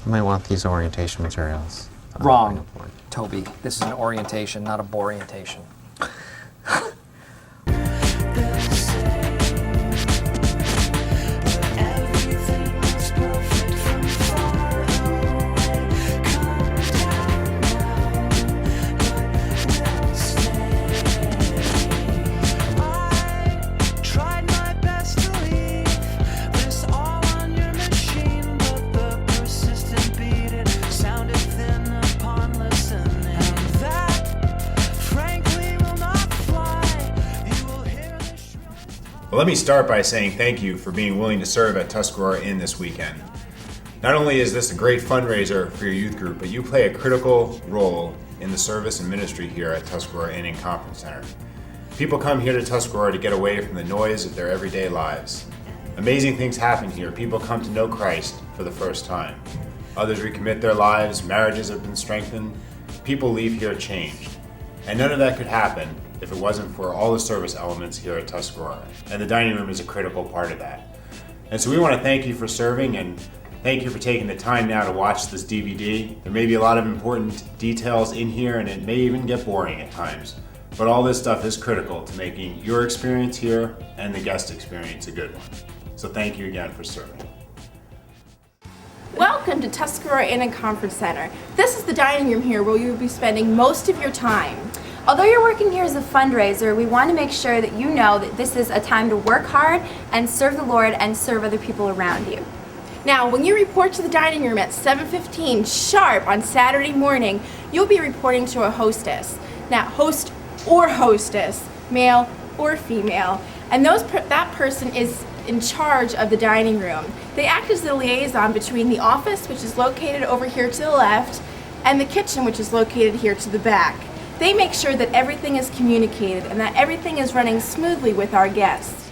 You might want these orientation materials. Wrong, Toby. This is an orientation, not a borientation. Well, let me start by saying thank you for being willing to serve at Tuscarora Inn this weekend. Not only is this a great fundraiser for your youth group, but you play a critical role in the service and ministry here at Tuscarora Inn and Conference Center. People come here to Tuscarora to get away from the noise of their everyday lives. Amazing things happen here. People come to know Christ for the first time. Others recommit their lives, marriages have been strengthened, people leave here changed. And none of that could happen if it wasn't for all the service elements here at Tuscarora. And the dining room is a critical part of that. And so we want to thank you for serving and thank you for taking the time now to watch this DVD. There may be a lot of important details in here and it may even get boring at times. But all this stuff is critical to making your experience here and the guest experience a good one. So thank you again for serving. Welcome to Tuscarora Inn and Conference Center. This is the dining room here where you will be spending most of your time. Although you're working here as a fundraiser, we want to make sure that you know that this is a time to work hard and serve the Lord and serve other people around you. Now, when you report to the dining room at 7:15 sharp on Saturday morning, you'll be reporting to a hostess. Now, host or hostess, male or female, and that person is in charge of the dining room. They act as the liaison between the office, which is located over here to the left, and the kitchen, which is located here to the back. They make sure that everything is communicated and that everything is running smoothly with our guests.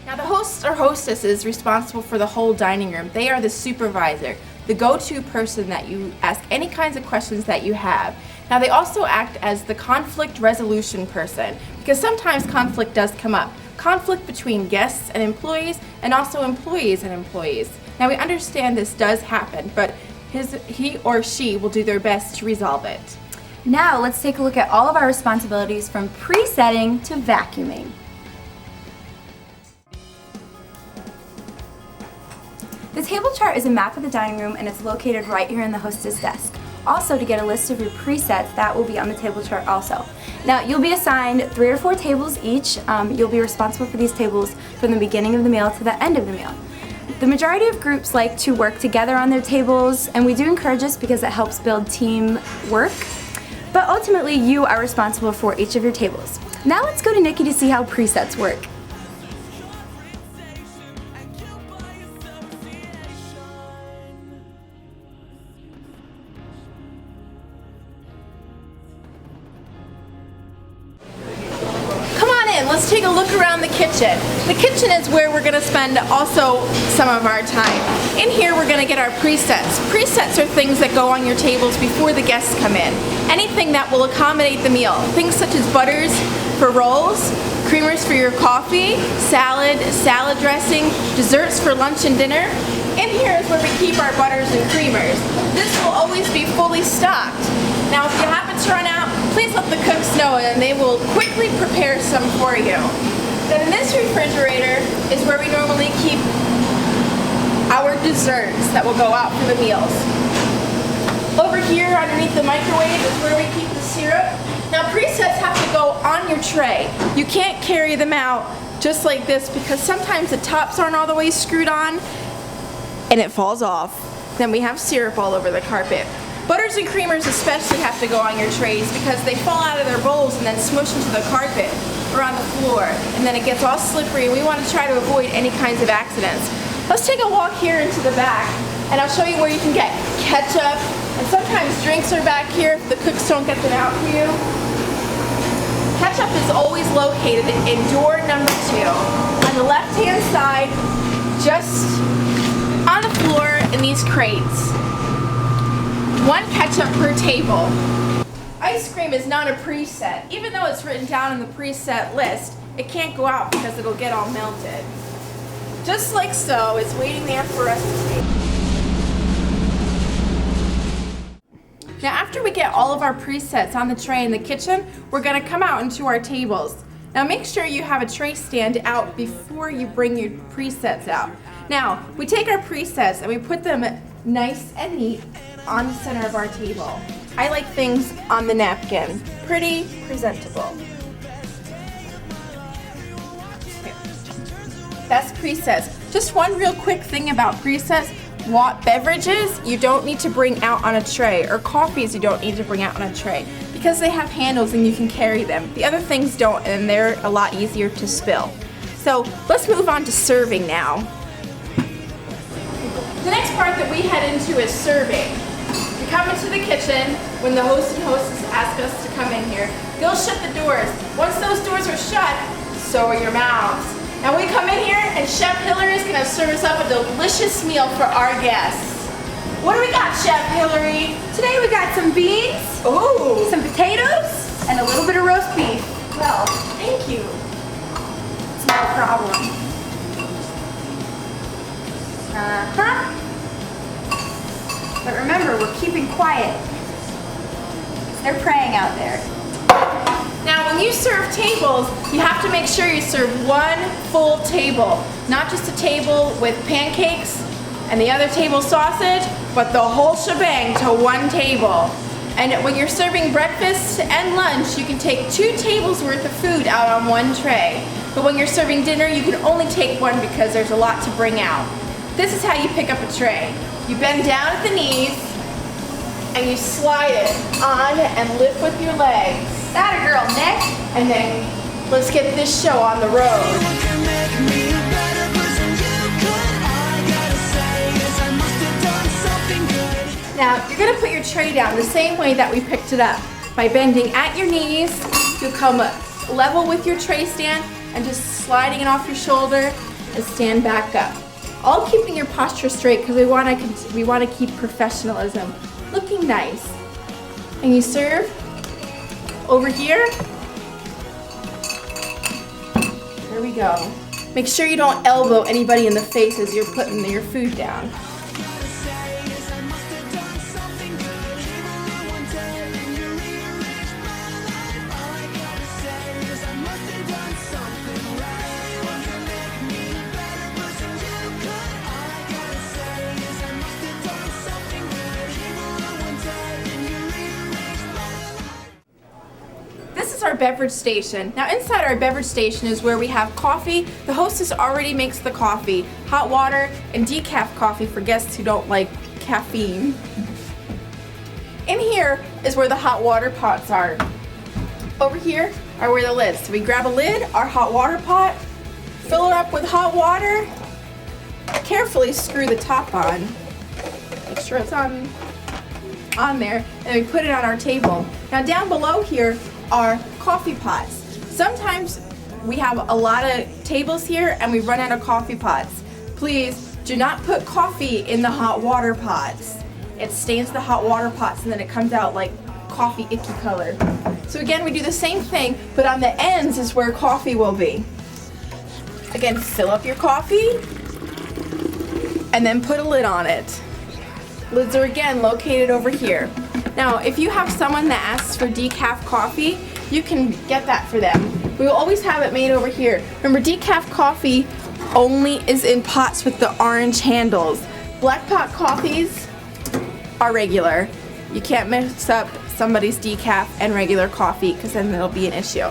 Now, the host or hostess is responsible for the whole dining room. They are the supervisor, the go-to person that you ask any kinds of questions that you have. Now, they also act as the conflict resolution person because sometimes conflict does come up. Conflict between guests and employees, and also employees and employees. Now, we understand this does happen, but he or she will do their best to resolve it. Now let's take a look at all of our responsibilities from pre-setting to vacuuming. The table chart is a map of the dining room and it's located right here in the hostess desk. Also, to get a list of your presets, that will be on the table chart also. Now, you'll be assigned 3 or 4 tables each. You'll be responsible for these tables from the beginning of the meal to the end of the meal. The majority of groups like to work together on their tables, and we do encourage this because it helps build teamwork. But ultimately, you are responsible for each of your tables. Now let's go to Nikki to see how presets work. Let's take a look around the kitchen. The kitchen is where we're going to spend also some of our time. In here we're going to get our presets. Presets are things that go on your tables before the guests come in. Anything that will accommodate the meal. Things such as butters for rolls, creamers for your coffee, salad dressing, desserts for lunch and dinner. In here is where we keep our butters and creamers. This will always be fully stocked. Now, if you happen to run out, please let the cooks know and they will quickly prepare some for you. Then in this refrigerator is where we normally keep our desserts that will go out for the meals. Over here underneath the microwave is where we keep the syrup. Now, presets have to go on your tray. You can't carry them out just like this because sometimes the tops aren't all the way screwed on and it falls off. Then we have syrup all over the carpet. Butters and creamers especially have to go on your trays because they fall out of their bowls and then smush into the carpet or on the floor, and then it gets all slippery, and we want to try to avoid any kinds of accidents. Let's take a walk here into the back and I'll show you where you can get ketchup, and sometimes drinks are back here if the cooks don't get them out for you. Ketchup is always located in door number 2 on the left hand side, just on the floor in these crates. 1 ketchup per table. Ice cream is not a preset. Even though it's written down in the preset list, it can't go out because it'll get all melted. Just like so, it's waiting there for us to take. Now after we get all of our presets on the tray in the kitchen, we're gonna come out into our tables. Now make sure you have a tray stand out before you bring your presets out. Now, we take our presets and we put them nice and neat on the center of our table. I like things on the napkin, pretty presentable. That's presets. Just one real quick thing about presets. Beverages you don't need to bring out on a tray, or coffees you don't need to bring out on a tray because they have handles and you can carry them. The other things don't, and they're a lot easier to spill. So let's move on to serving now. The next part that we head into is serving. We come into the kitchen when the host and hostess ask us to come in here. They'll shut the doors. Once those doors are shut, so are your mouths. Now we come in here and Chef Hillary is gonna serve us up a delicious meal for our guests. What do we got, Chef Hillary? Today we got some beans, Ooh, some potatoes, and a little bit of roast beef. well, thank you. It's no problem. But remember, we're keeping quiet. They're praying out there. Now when you serve tables, you have to make sure you serve one full table. Not just a table with pancakes and the other table sausage, but the whole shebang to one table. And when you're serving breakfast and lunch, you can take 2 tables worth of food out on one tray. But when you're serving dinner, you can only take one because there's a lot to bring out. This is how you pick up a tray. You bend down at the knees and you slide it on and lift with your legs. That a girl, Nick. And then let's get this show on the road. Now, you're gonna put your tray down the same way that we picked it up. By bending at your knees, you'll come level with your tray stand and just sliding it off your shoulder and stand back up. All keeping your posture straight because we wanna keep professionalism. Looking nice. And you serve over here. There we go. Make sure you don't elbow anybody in the face as you're putting your food down. Our beverage station. Now inside our beverage station is where we have coffee. The hostess already makes the coffee, hot water, and decaf coffee for guests who don't like caffeine. In here is where the hot water pots are. Over here are where the lids. So we grab a lid, our hot water pot, fill it up with hot water, carefully screw the top on, make sure it's on there, and we put it on our table. Now down below here are coffee pots. Sometimes we have a lot of tables here and we run out of coffee pots. Please do not put coffee in the hot water pots. It stains the hot water pots and then it comes out like coffee icky color. So again, we do the same thing, but on the ends is where coffee will be. Again, fill up your coffee and then put a lid on it. Lids are again located over here. Now, if you have someone that asks for decaf coffee, you can get that for them. We will always have it made over here. Remember, decaf coffee only is in pots with the orange handles. Black pot coffees are regular. You can't mix up somebody's decaf and regular coffee because then there'll be an issue.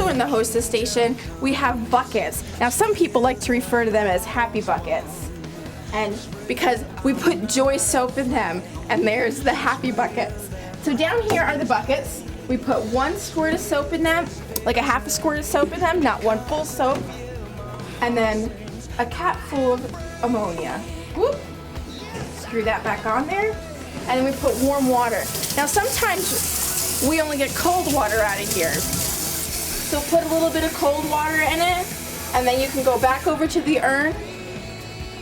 In the hostess station, we have buckets. Now, some people like to refer to them as happy buckets, and because we put Joy soap in them, and there's the happy buckets. So down here are the buckets. We put 1 squirt of soap in them, like a half a squirt of soap in them, not 1 full soap, and then a cap full of ammonia. Whoop. Screw that back on there, and then we put warm water. Now, sometimes we only get cold water out of here. So put a little bit of cold water in it, and then you can go back over to the urn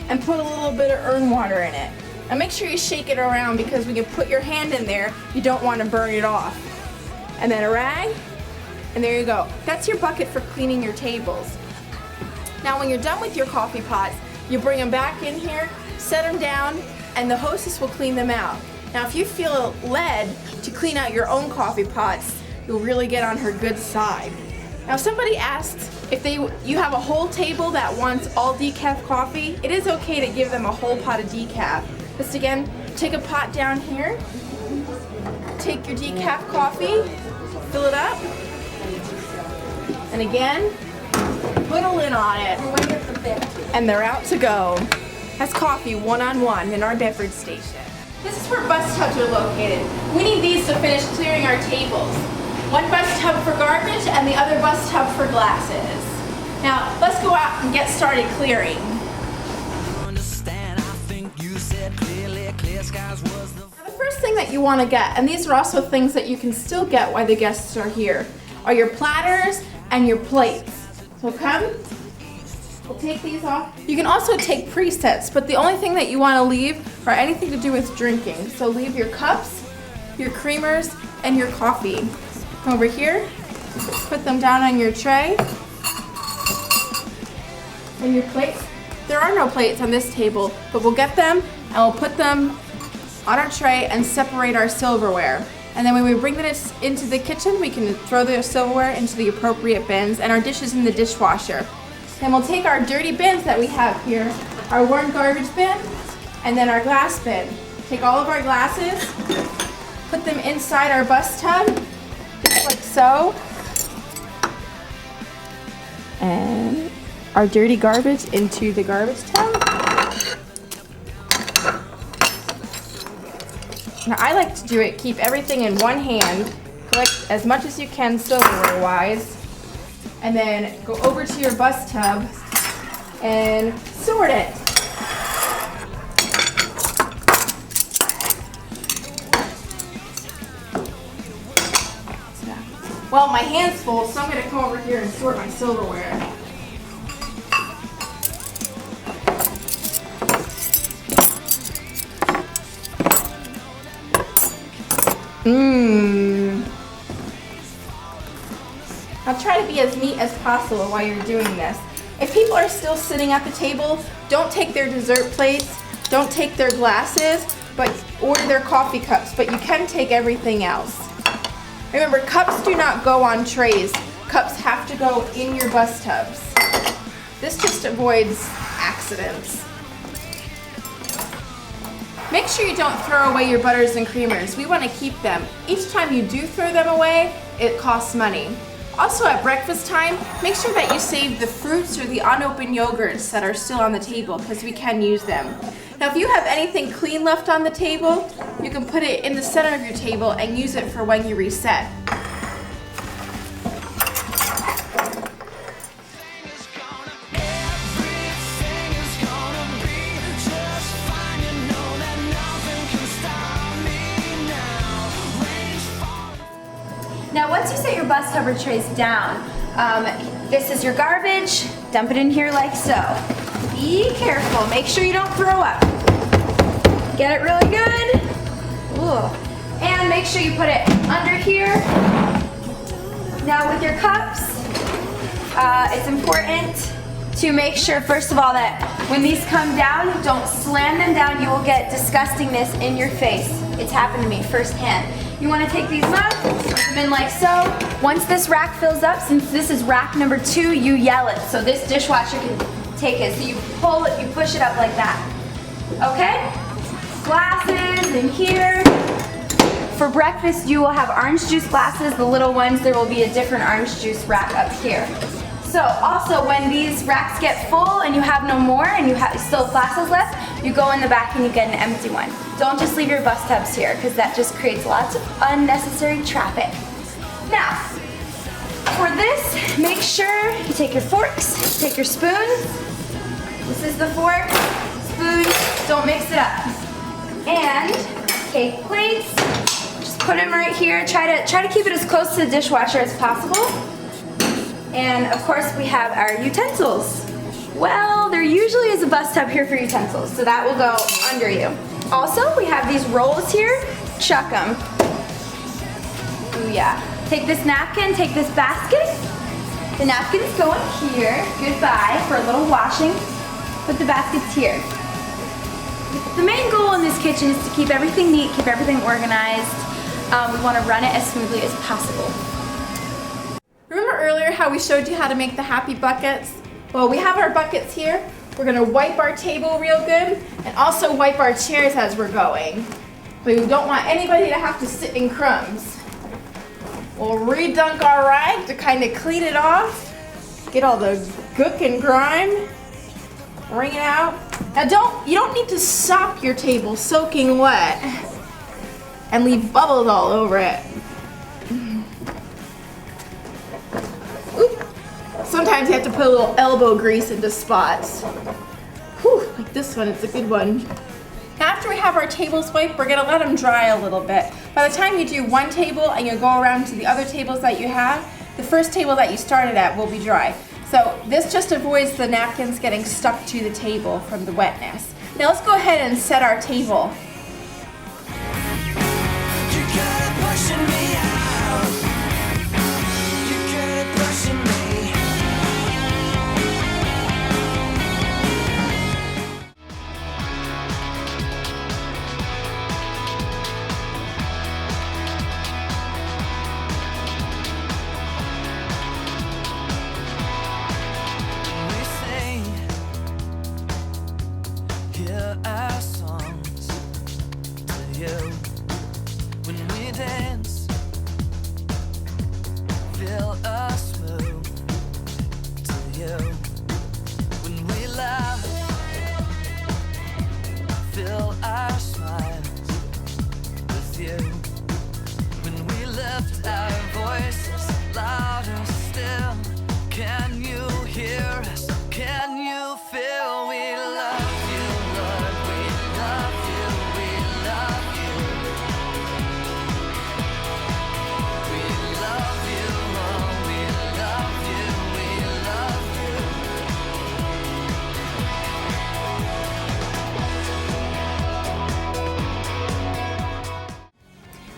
and put a little bit of urn water in it. And make sure you shake it around because when you put your hand in there, you don't want to burn it off. And then a rag, And there you go. That's your bucket for cleaning your tables. Now when you're done with your coffee pots, you bring them back in here, set them down, and the hostess will clean them out. Now if you feel led to clean out your own coffee pots, you'll really get on her good side. Now if somebody asks if you have a whole table that wants all decaf coffee, it is okay to give them a whole pot of decaf. Just again, take a pot down here, take your decaf coffee, fill it up, and again, put a lid on it, and they're out to go. That's coffee one-on-one in our beverage station. This is where bus tubs are located. We need these to finish clearing our tables. One bus tub for garbage and the other bus tub for glasses. Now, let's go out and get started clearing. Now, the first thing that you want to get, and these are also things that you can still get while the guests are here, are your platters and your plates. So come, we'll take these off. You can also take presets, but the only thing that you want to leave are anything to do with drinking. So leave your cups, your creamers, and your coffee. Over here, put them down on your tray. And your plates. There are no plates on this table, but we'll get them and we'll put them on our tray and separate our silverware. And then when we bring this into the kitchen, we can throw the silverware into the appropriate bins and our dishes in the dishwasher. Then we'll take our dirty bins that we have here, our worn garbage bin, and then our glass bin. Take all of our glasses, put them inside our bus tub, just like so. And our dirty garbage into the garbage tub. Now I like to do it, keep everything in one hand, collect as much as you can silverware wise, and then go over to your bus tub and sort it. Well, my hand's full, so I'm going to come over here and sort my silverware. Now try to be as neat as possible while you're doing this. If people are still sitting at the table, don't take their dessert plates, don't take their glasses, or their coffee cups, but you can take everything else. Remember, cups do not go on trays. Cups have to go in your bus tubs. This just avoids accidents. Make sure you don't throw away your butters and creamers. We want to keep them. Each time you do throw them away, it costs money. Also at breakfast time, make sure that you save the fruits or the unopened yogurts that are still on the table because we can use them. Now if you have anything clean left on the table, you can put it in the center of your table and use it for when you reset. Now once you set your bus tub or trays down, this is your garbage, dump it in here like so. Be careful, make sure you don't throw up. Get it really good. Ooh. And make sure you put it under here. Now with your cups, it's important to make sure first of all that when these come down, don't slam them down, you will get disgustingness in your face. It's happened to me firsthand. You want to take these up, put them in like so. Once this rack fills up, since this is rack number 2, you yell it. So this dishwasher can take it. So you pull it, you push it up like that. Okay? Glasses in here. For breakfast, you will have orange juice glasses, the little ones. There will be a different orange juice rack up here. So also when these racks get full and you have no more and you have still glasses left, you go in the back and you get an empty one. Don't just leave your bus tubs here because that just creates lots of unnecessary traffic. Now, for this, make sure you take your forks, take your spoons. This is the fork, spoon, don't mix it up. And take plates, just put them right here. Try to keep it as close to the dishwasher as possible. And of course we have our utensils. Well, there usually is a bus tub here for utensils, so that will go under you. Also, we have these rolls here. Chuck them. Ooh, yeah. Take this napkin, take this basket. The napkins go in here. Goodbye for a little washing. Put the baskets here. The main goal in this kitchen is to keep everything neat, keep everything organized. We want to run it as smoothly as possible. Remember earlier how we showed you how to make the happy buckets? Well, we have our buckets here. We're gonna wipe our table real good and also wipe our chairs as we're going. We don't want anybody to have to sit in crumbs. We'll redunk our rag to kind of clean it off. Get all the gook and grime. Wring it out. Now you don't need to sop your table soaking wet and leave bubbles all over it. Oop. Sometimes you have to put a little elbow grease into spots. Whew, like this one, it's a good one. After we have our tables wiped, we're gonna let them dry a little bit. By the time you do one table and you go around to the other tables that you have, the first table that you started at will be dry. So this just avoids the napkins getting stuck to the table from the wetness. Now let's go ahead and set our table. Our songs to you when we dance, feel us move to you when we laugh, feel our smiles with you when we lift our voices louder still. Can you hear us? Can you feel we love?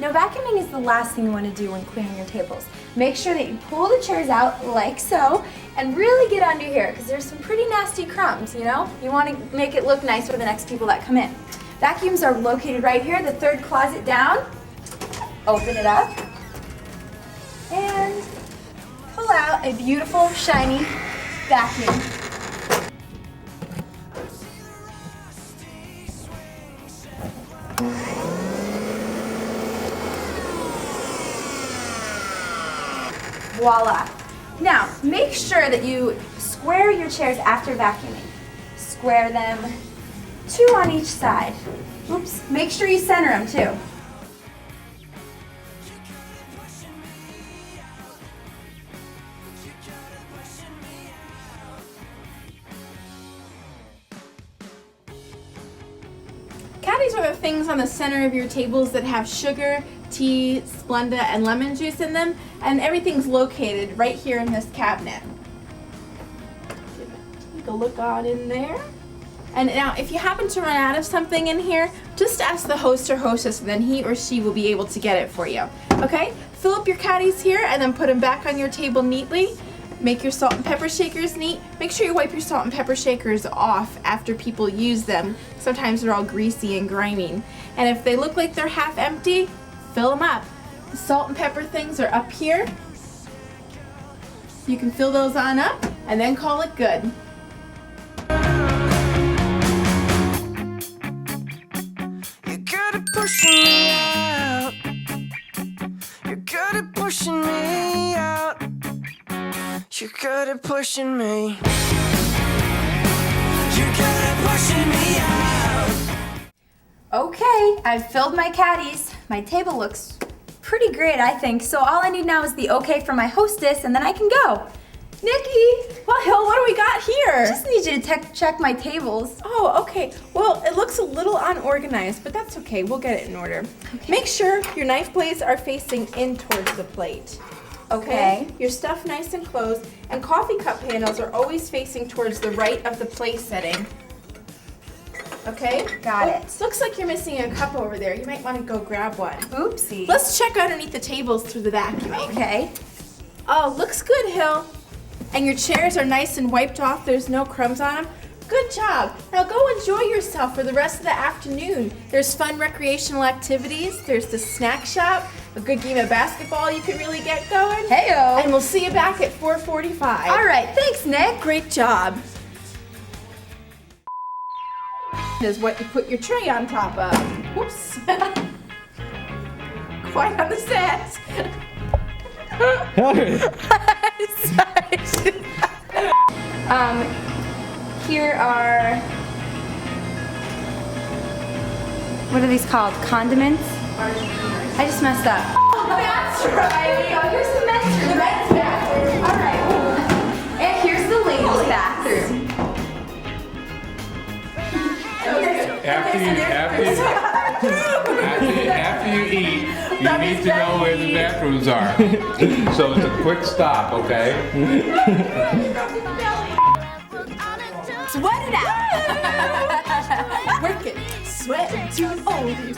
Now vacuuming is the last thing you want to do when clearing your tables. Make sure that you pull the chairs out like so and really get under here because there's some pretty nasty crumbs, you know? You want to make it look nice for the next people that come in. Vacuums are located right here, the third closet down. Open it up and pull out a beautiful shiny vacuum. Voila. Now, make sure that you square your chairs after vacuuming. Square them, 2 on each side. Oops, make sure you center them too. Caddies are the things on the center of your tables that have sugar, tea, Splenda, and lemon juice in them, and everything's located right here in this cabinet. Take a look on in there. And now, if you happen to run out of something in here, just ask the host or hostess, and then he or she will be able to get it for you. Okay? Fill up your caddies here, and then put them back on your table neatly. Make your salt and pepper shakers neat. Make sure you wipe your salt and pepper shakers off after people use them. Sometimes they're all greasy and grimy. And if they look like they're half empty, fill them up. The salt and pepper things are up here. You can fill those on up and then call it good. You're good at pushing me out. You're good at pushing me out. You're good at pushing me. You're good at pushing me out. Okay, I've filled my caddies. My table looks pretty great, I think. So all I need now is the okay from my hostess, and then I can go. Nikki! Well, Hill, what do we got here? I just need you to check my tables. Oh, okay. Well, it looks a little unorganized, but that's okay. We'll get it in order. Okay. Make sure your knife blades are facing in towards the plate. Okay. Your stuff nice and closed, and coffee cup handles are always facing towards the right of the place setting. Okay? Got it. Looks like you're missing a cup over there. You might want to go grab one. Oopsie. Let's check underneath the tables through the vacuuming. Okay. Oh, looks good, Hill. And your chairs are nice and wiped off. There's no crumbs on them. Good job. Now go enjoy yourself for the rest of the afternoon. There's fun recreational activities. There's the snack shop, a good game of basketball you can really get going. Heyo. And we'll see you back at 4:45. All right, thanks, Nick. Great job. Is what you put your tray on top of. Whoops. Quite on the set. Here are, what are these called? Condiments? I just messed up. That's right. Oh, here's the men's bathroom. All right. And here's the ladies' bathroom. After you eat, you need to know where the bathrooms are. So it's a quick stop, okay? Sweat it out. Work it. Sweat to all these.